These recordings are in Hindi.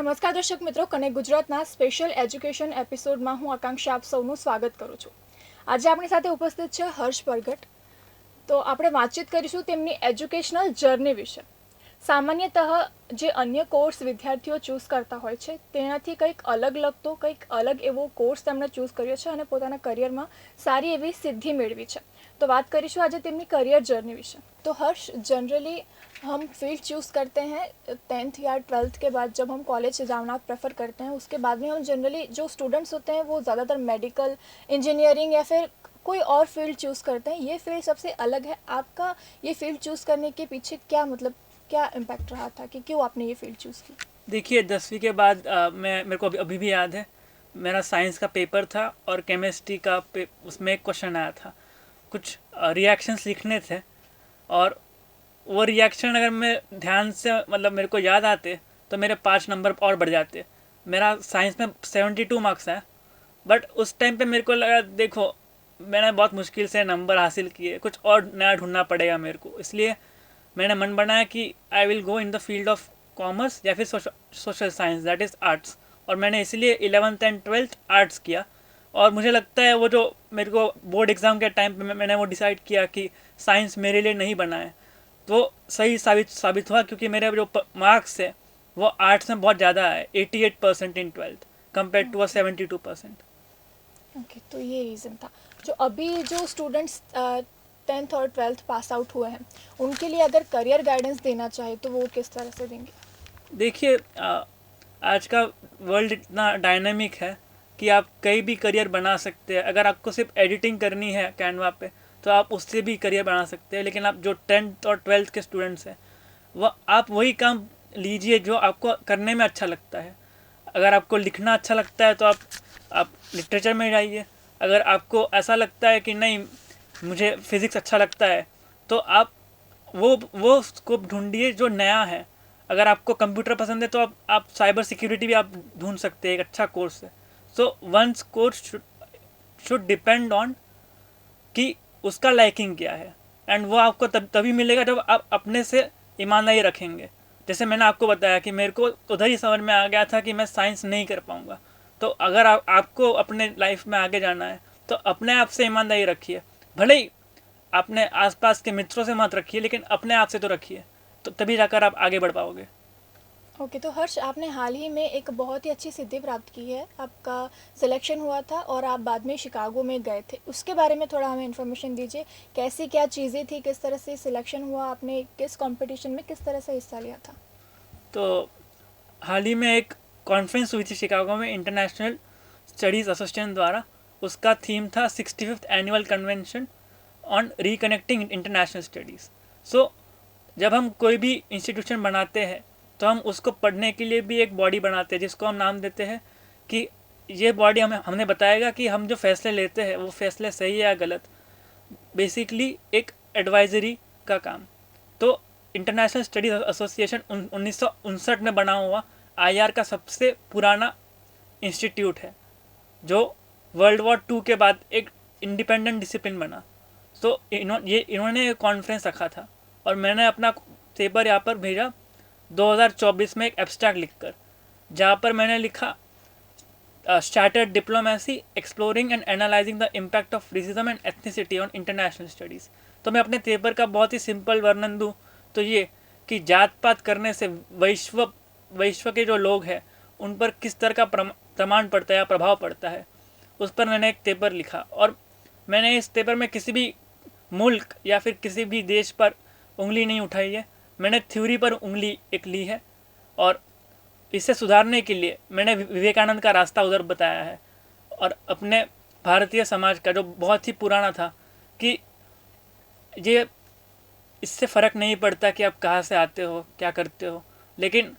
નમસ્કાર દર્શક મિત્રો, કનેક્ટ ગુજરાતના સ્પેશિયલ એજ્યુકેશન એપિસોડમાં હું આકાંક્ષા આપ સૌનું સ્વાગત કરું છું. આજે આપણી સાથે ઉપસ્થિત છે હર્ષ પરગટ. તો આપણે વાતચીત કરીશું તેમની એજ્યુકેશનલ જર્ની વિશે. સામાન્યતઃ જે અન્ય કોર્સ વિદ્યાર્થીઓ ચૂઝ કરતા હોય છે તેનાથી કંઈક અલગ લગતો કંઈક અલગ એવો કોર્સ તેમણે ચૂઝ કર્યો છે અને પોતાના કરિયરમાં સારી એવી સિદ્ધિ મેળવી છે. तो बात करीશું आज તેમની करियर जर्नी विषय. तो हर्ष, जनरली हम फील्ड चूज़ करते हैं 10th या 12th के बाद. जब हम कॉलेज से जाना प्रेफर करते हैं उसके बाद में हम जनरली जो स्टूडेंट्स होते हैं वो ज़्यादातर मेडिकल, इंजीनियरिंग या फिर कोई और फील्ड चूज़ करते हैं. ये फील्ड सबसे अलग है. आपका ये फील्ड चूज़ करने के पीछे क्या क्या इम्पैक्ट रहा था कि क्यों आपने ये फील्ड चूज़ की? देखिए 10वीं के बाद मेरे को अभी भी याद है, मेरा साइंस का पेपर था और केमिस्ट्री का उसमें एक क्वेश्चन आया था. कुछ रिएक्शंस लिखने थे और वो रिएक्शन अगर मैं ध्यान से मेरे को याद आते तो मेरे 5 नंबर और बढ़ जाते. मेरा साइंस में 72 मार्क्स है, बट उस टाइम पे मेरे को लगा देखो मैंने बहुत मुश्किल से नंबर हासिल किए, कुछ और नया ढूंढना पड़ेगा मेरे को. इसलिए मैंने मन बनाया कि I will go in the field of commerce या फिर social science, that is arts. और मैंने इसलिए 11th एंड 12th आर्ट्स किया. और मुझे लगता है वो जो मेरे को बोर्ड एग्ज़ाम के टाइम पे मैंने वो डिसाइड किया कि साइंस मेरे लिए नहीं बना है, तो सही साबित हुआ, क्योंकि मेरे जो मार्क्स है वो आर्ट्स में बहुत ज़्यादा है. 88% इन 12th कंपेयर टू 72%. ओके, तो ये रीज़न था. जो अभी जो स्टूडेंट्स 10th और 12th पास आउट हुए हैं उनके लिए अगर करियर गाइडेंस देना चाहे तो वो किस तरह से देंगे? देखिए आज का वर्ल्ड इतना डायनामिक है कि आप कहीं भी करियर बना सकते हैं. अगर आपको सिर्फ एडिटिंग करनी है कैनवा पे तो आप उससे भी करियर बना सकते हैं. लेकिन आप जो 10th और 12th के स्टूडेंट्स हैं वो आप वही काम लीजिए जो आपको करने में अच्छा लगता है. अगर आपको लिखना अच्छा लगता है तो आप लिटरेचर में जाइए. अगर आपको ऐसा लगता है कि नहीं मुझे फिज़िक्स अच्छा लगता है तो आप वो स्कोप ढूंढिए जो नया है. अगर आपको कंप्यूटर पसंद है तो आप साइबर सिक्योरिटी भी आप ढूंढ सकते हैं, एक अच्छा कोर्स है. So once course should depend on कि उसका लाइकिंग क्या है, एंड वो आपको तभी मिलेगा जब आप अपने से ईमानदारी रखेंगे. जैसे मैंने आपको बताया कि मेरे को उधर ही समझ में आ गया था कि मैं साइंस नहीं कर पाऊँगा. तो अगर आपको अपने लाइफ में आगे जाना है तो अपने आप से ईमानदारी रखिए. भले ही अपने आसपास के मित्रों से मत रखिए, लेकिन अपने आप से तो रखिए, तो तभी जाकर आप आगे बढ़ पाओगे. ओके, तो हर्ष, आपने हाल ही में एक बहुत ही अच्छी सिद्धि प्राप्त की है. आपका सिलेक्शन हुआ था और आप बाद में शिकागो में गए थे. उसके बारे में थोड़ा हमें इन्फॉर्मेशन दीजिए. कैसी क्या चीज़ें थी, किस तरह से सिलेक्शन हुआ, आपने किस कंपटीशन में किस तरह से हिस्सा लिया था? तो हाल ही में एक कॉन्फ्रेंस हुई थी शिकागो में इंटरनेशनल स्टडीज़ एसोसिएशन द्वारा. उसका थीम था 65th annual convention on reconnecting international studies. So जब हम कोई भी इंस्टीट्यूशन बनाते हैं तो हम उसको पढ़ने के लिए भी एक बॉडी बनाते हैं जिसको हम नाम देते हैं कि ये बॉडी हमने बताएगा कि हम जो फैसले लेते हैं वो फैसले सही है या गलत. बेसिकली एक एडवाइजरी का काम. तो इंटरनेशनल स्टडीज़ एसोसिएशन 1959 में बना हुआ IR का सबसे पुराना इंस्टीट्यूट है जो वर्ल्ड वॉर 2 के बाद एक इंडिपेंडेंट डिसिप्लिन बना. तो इन्होंने कॉन्फ्रेंस रखा था और मैंने अपना पेपर यहाँ पर भेजा 2024 में एक एब्स्ट्रैक्ट लिखकर, जहाँ पर मैंने लिखा started diplomacy exploring and analysing the impact of racism and ethnicity on international studies. तो मैं अपने पेपर का बहुत ही सिंपल वर्णन दूँ तो ये कि जात पात करने से विश्व के जो लोग हैं उन पर किस तरह का प्रमाण पड़ता है या प्रभाव पड़ता है, उस पर मैंने एक पेपर लिखा. और मैंने इस पेपर में किसी भी मुल्क या फिर किसी भी देश पर उंगली नहीं उठाई है. मैंने थ्योरी पर उंगली एक ली है और इसे सुधारने के लिए मैंने विवेकानंद का रास्ता उधर बताया है और अपने भारतीय समाज का जो बहुत ही पुराना था कि ये इससे फ़र्क नहीं पड़ता कि आप कहाँ से आते हो क्या करते हो, लेकिन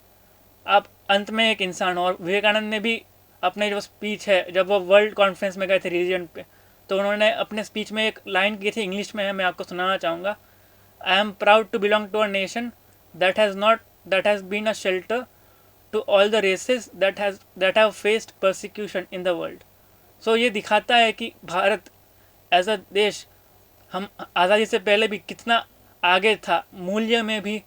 आप अंत में एक इंसान हो. और विवेकानंद ने भी अपने जो स्पीच है जब वो वर्ल्ड कॉन्फ्रेंस में गए थे रिलीजन पे, तो उन्होंने अपने स्पीच में एक लाइन की थी, इंग्लिश में है, मैं आपको सुनाना चाहूँगा. I am proud to belong to a nation that has been a shelter to all the races that have faced persecution in the world. So ये दिखाता है कि भारत एज अ देश हम आज़ादी से पहले भी कितना आगे था, मूल्य में भी,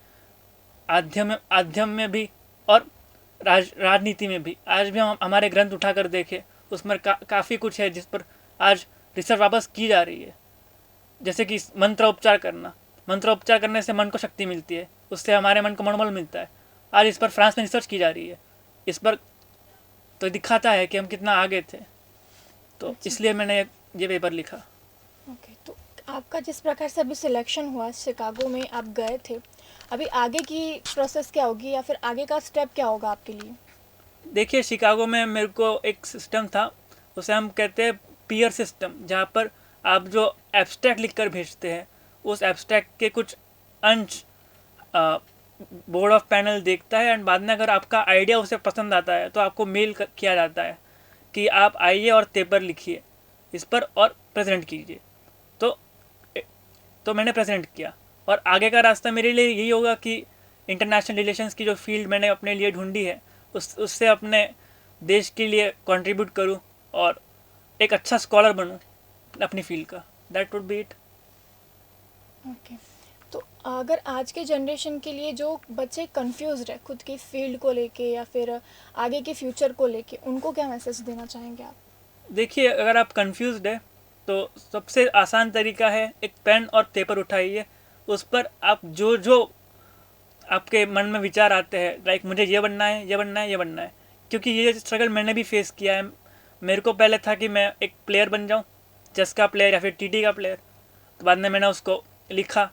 आध्यम में भी और राजनीति में भी आज भी हम हमारे ग्रंथ उठाकर देखें, उसमें काफ़ी कुछ है जिस पर आज रिसर्च वापस की जा रही है। जैसे कि मंत्रोपचार करना, मंत्रोपचार करने से मन को शक्ति मिलती है, उससे हमारे मन को मनोबल मिलता है। आज इस पर फ्रांस में रिसर्च की जा रही है, इस पर तो दिखाता है कि हम कितना आगे थे। तो अच्छा। इसलिए मैंने ये पेपर लिखा। ओके, तो आपका जिस प्रकार से अभी सिलेक्शन हुआ, शिकागो में आप गए थे, अभी आगे की प्रोसेस क्या होगी या फिर आगे का स्टेप क्या होगा आपके लिए? देखिए, शिकागो में मेरे को एक सिस्टम था, उसे हम कहते हैं पीयर सिस्टम, जहाँ पर आप जो एब्स्ट्रैक्ट लिख कर भेजते हैं, उस एब्स्ट्रैक्ट के कुछ अंश बोर्ड ऑफ पैनल देखता है, एंड बाद में अगर आपका आइडिया उसे पसंद आता है तो आपको मेल किया जाता है कि आप आइए और पेपर लिखिए इस पर और प्रेजेंट कीजिए। तो मैंने प्रेजेंट किया, और आगे का रास्ता मेरे लिए यही होगा कि इंटरनेशनल रिलेशंस की जो फील्ड मैंने अपने लिए ढूंढी है, उससे अपने देश के लिए कंट्रीब्यूट करूं और एक अच्छा स्कॉलर बनूं अपनी फील्ड का। That would be it. Okay, तो अगर आज के जनरेशन के लिए जो बच्चे कंफ्यूज है खुद की फील्ड को लेके या फिर आगे के फ्यूचर को लेके, उनको क्या मैसेज देना चाहेंगे आप? देखिए, अगर आप कंफ्यूज्ड है तो सबसे आसान तरीका है, एक पेन और पेपर उठाइए, उस पर आप जो जो आपके मन में विचार आते हैं, लाइक मुझे ये बनना है, ये बनना है, ये बनना है, क्योंकि ये स्ट्रगल मैंने भी फेस किया है। मेरे को पहले था कि मैं एक प्लेयर बन जाऊँ, चेस का प्लेयर या फिर टीटी का प्लेयर। तो बाद में मैंने उसको लिखा,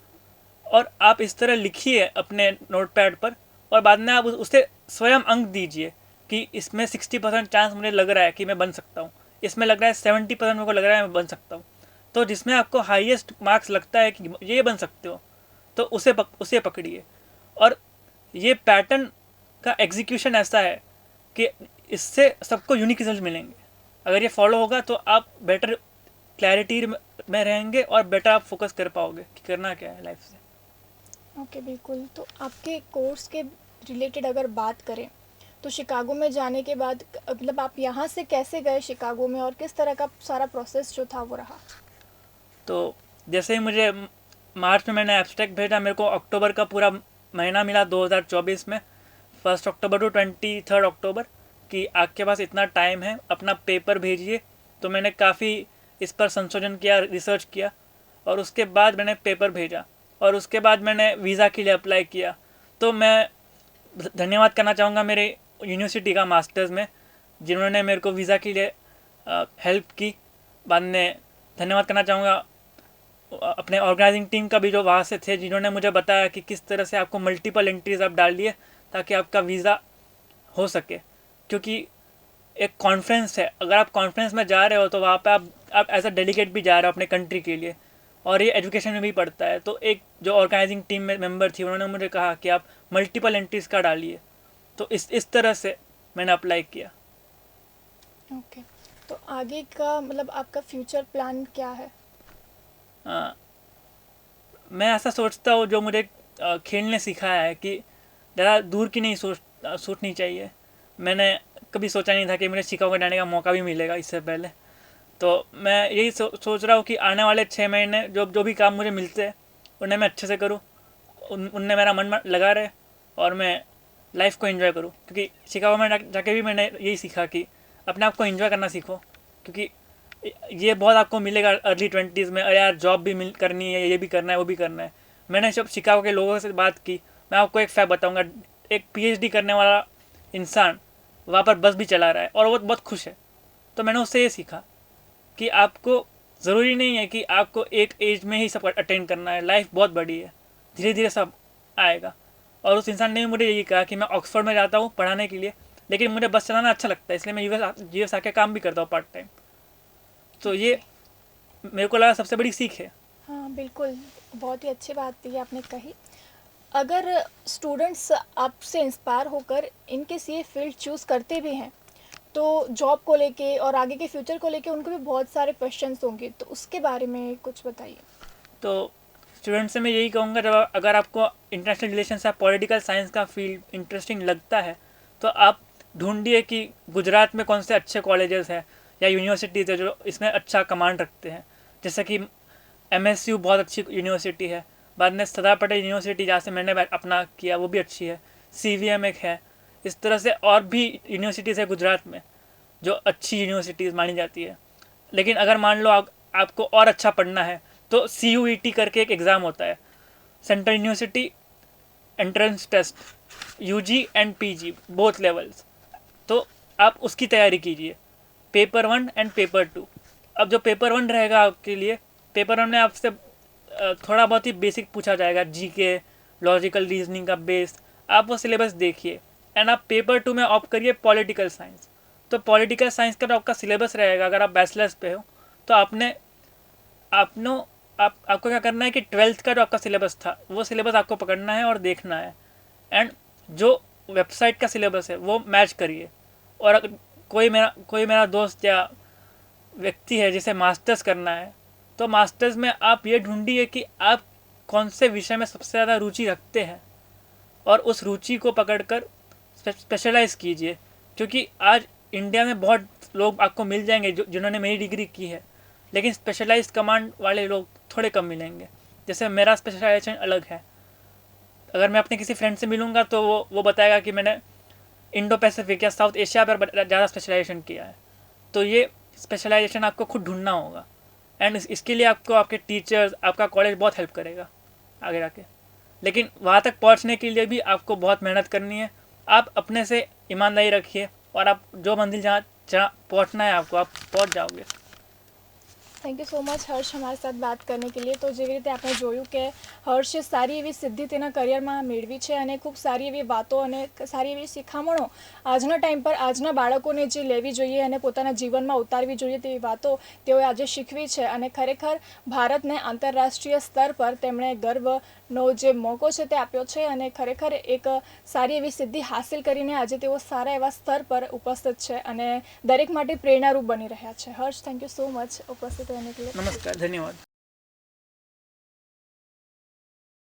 और आप इस तरह लिखिए अपने नोटपैड पर, और बाद में आप उसे स्वयं अंक दीजिए कि इसमें 60% चांस मुझे लग रहा है कि मैं बन सकता हूँ, इसमें लग रहा है 70% मेरे को लग रहा है मैं बन सकता हूँ। तो जिसमें आपको हाईएस्ट मार्क्स लगता है कि ये बन सकते हो, तो उसे पकड़िए। और ये पैटर्न का एग्जीक्यूशन ऐसा है कि इससे सबको यूनिक रिजल्ट मिलेंगे। अगर ये फॉलो होगा तो आप बेटर क्लैरिटी में रहेंगे और बेटर आप फोकस कर पाओगे कि करना क्या है लाइफ से। ओके, बिल्कुल। तो आपके कोर्स के रिलेटेड अगर बात करें, तो शिकागो में जाने के बाद मतलब आप यहाँ से कैसे गए शिकागो में और किस तरह का सारा प्रोसेस जो था वो रहा? तो जैसे ही मुझे मार्च में मैंने एब्स्ट्रैक्ट भेजा, मेरे को अक्टूबर का पूरा महीना मिला 2024 में, 1 अक्टूबर टू 23 अक्टूबर, कि आपके पास इतना टाइम है, अपना पेपर भेजिए। तो मैंने काफ़ी इस पर संशोधन किया, रिसर्च किया, और उसके बाद मैंने पेपर भेजा, और उसके बाद मैंने वीज़ा के लिए अप्लाई किया। तो मैं धन्यवाद करना चाहूँगा मेरे यूनिवर्सिटी का, मास्टर्स में, जिन्होंने मेरे को वीज़ा के लिए हेल्प की। बाद में धन्यवाद करना चाहूँगा अपने ऑर्गेनाइजिंग टीम का भी, जो वहाँ से थे, जिन्होंने मुझे बताया कि किस तरह से आपको मल्टीपल एंट्रीज आप डालिए ताकि आपका वीज़ा हो सके। क्योंकि एक कॉन्फ्रेंस है, अगर आप कॉन्फ्रेंस में जा रहे हो तो वहाँ पे आप एज अ डेलीगेट भी जा रहे हो अपने कंट्री के लिए, और ये एजुकेशन में भी पड़ता है। तो एक जो ऑर्गेनाइजिंग टीम में मेंबर थी, उन्होंने मुझे कहा कि आप मल्टीपल एंट्रीज का डालिए। तो इस तरह से मैंने अप्लाई किया। ओके, तो आगे का मतलब आपका फ्यूचर प्लान क्या है? मैं ऐसा सोचता हूँ, जो मुझे खेल ने सिखाया है कि ज़्यादा दूर की नहीं सोचनी चाहिए। मैंने कभी सोचा नहीं था कि मुझे शिकागो जाने का मौका भी मिलेगा इससे पहले। तो मैं यही सोच रहा हूँ कि आने वाले 6 महीने जो जो भी काम मुझे मिलते हैं उन्हें मैं अच्छे से करूँ, उनने मेरा मन लगा रहे, और मैं लाइफ को एंजॉय करूँ। क्योंकि शिकागो में जाके भी मैंने यही सीखा कि अपने आप को एंजॉय करना सीखो, क्योंकि ये बहुत आपको मिलेगा अर्ली 20s में, अरे यार जॉब भी करनी है, ये भी करना है, वो भी करना है। मैंने जब शिकागो के लोगों से बात की, मैं आपको एक फैक्ट बताऊंगा, एक PhD करने वाला इंसान वहाँ पर बस भी चला रहा है और वो बहुत खुश है। तो मैंने उससे ये सीखा कि आपको ज़रूरी नहीं है कि आपको एक एज में ही सब अटेंड करना है, लाइफ बहुत बड़ी है, धीरे धीरे सब आएगा। और उस इंसान ने भी मुझे यही कहा कि मैं ऑक्सफोर्ड में जाता हूँ पढ़ाने के लिए, लेकिन मुझे बस चलाना अच्छा लगता है, इसलिए मैं यूएस आके काम भी करता हूँ पार्ट टाइम। तो ये मेरे को लगा सबसे बड़ी सीख है। हाँ, बिल्कुल, बहुत ही अच्छी बात ये आपने कही। अगर स्टूडेंट्स आपसे इंस्पायर होकर इनके ये फील्ड चूज़ करते भी हैं, तो जॉब को लेके और आगे के फ्यूचर को लेके उनको भी बहुत सारे क्वेश्चंस होंगे, तो उसके बारे में कुछ बताइए। तो स्टूडेंट से मैं यही कहूँगा, जब अगर आपको इंटरनेशनल रिलेशंस या पॉलिटिकल साइंस का फील्ड इंटरेस्टिंग लगता है तो आप ढूंढिए कि गुजरात में कौन से अच्छे कॉलेजेस हैं या यूनिवर्सिटीज़ है जो इसमें अच्छा कमांड रखते हैं। जैसे कि MSU बहुत अच्छी यूनिवर्सिटी है, बाद में सरदार पटेल यूनिवर्सिटी जहाँ से मैंने अपना किया वो भी अच्छी है, CVM एक है, इस तरह से और भी यूनिवर्सिटीज़ है गुजरात में जो अच्छी यूनिवर्सिटीज़ मानी जाती है। लेकिन अगर मान लो आपको और अच्छा पढ़ना है तो CUET करके एक एग्ज़ाम होता है, central university entrance test, UG and PG both levels. तो आप उसकी तैयारी कीजिए, पेपर 1 एंड पेपर 2। अब जो पेपर 1 रहेगा आपके लिए, पेपर 1 में आपसे थोड़ा बहुत ही बेसिक पूछा जाएगा, GK, लॉजिकल रीजनिंग का बेस, आप वो सिलेबस देखिए। एंड आप पेपर 2 में ऑप्ट करिए पॉलिटिकल साइंस। तो पॉलिटिकल साइंस का जो आपका सिलेबस रहेगा, अगर आप बैचलर्स पे हो तो आपको क्या करना है कि 12th का जो आपका सिलेबस था वो सिलेबस आपको पकड़ना है और देखना है। एंड जो वेबसाइट का सिलेबस है वो मैच करिए। और अगर कोई मेरा दोस्त या व्यक्ति है जिसे मास्टर्स करना है, तो मास्टर्स में आप ये ढूंढिए कि आप कौन से विषय में सबसे ज़्यादा रुचि रखते हैं और उस रुचि को पकड़कर स्पेशलाइज कीजिए। क्योंकि आज इंडिया में बहुत लोग आपको मिल जाएंगे जिन्होंने मेरी डिग्री की है, लेकिन स्पेशलाइज कमांड वाले लोग थोड़े कम मिलेंगे। जैसे मेरा स्पेशलाइजेशन अलग है। अगर मैं अपने किसी फ्रेंड से मिलूँगा तो वो बताएगा कि मैंने इंडो पैसिफिक या साउथ एशिया पर ज़्यादा स्पेशलाइजेशन किया है। तो ये स्पेशलाइजेशन आपको खुद ढूंढना होगा। एंड इसके लिए आपको आपके टीचर्स, आपका कॉलेज बहुत हेल्प करेगा आगे जाके। लेकिन वहाँ तक पहुँचने के लिए भी आपको बहुत मेहनत करनी है। आप अपने से ईमानदारी रखिए और आप जो मंजिल जहाँ पहुँचना है आपको, आप पहुँच जाओगे। થેન્ક યુ સો મચ હર્ષ અમારી સાથે વાત કરને કે લીએ. તો જેવી રીતે આપણે જોયું કે હર્ષે સારી એવી સિદ્ધિ તેના કરિયરમાં મેળવી છે અને ખૂબ સારી એવી વાતો અને સારી એવી શિખામણો આજના ટાઈમ પર આજના બાળકોને જે લેવી જોઈએ અને પોતાના જીવનમાં ઉતારવી જોઈએ તેવી વાતો તેઓએ આજે શીખવી છે. અને ખરેખર ભારતને આંતરરાષ્ટ્રીય સ્તર પર તેમણે ગર્વનો જે મોકો છે તે આપ્યો છે અને ખરેખર એક સારી એવી સિદ્ધિ હાસિલ કરીને આજે તેઓ સારા એવા સ્તર પર ઉપસ્થિત છે અને દરેક માટે પ્રેરણારૂપ બની રહ્યા છે. હર્ષ, થેન્ક યુ સો મચ ઉપસ્થિત રહેने के लिए. नमस्कार, धन्यवाद.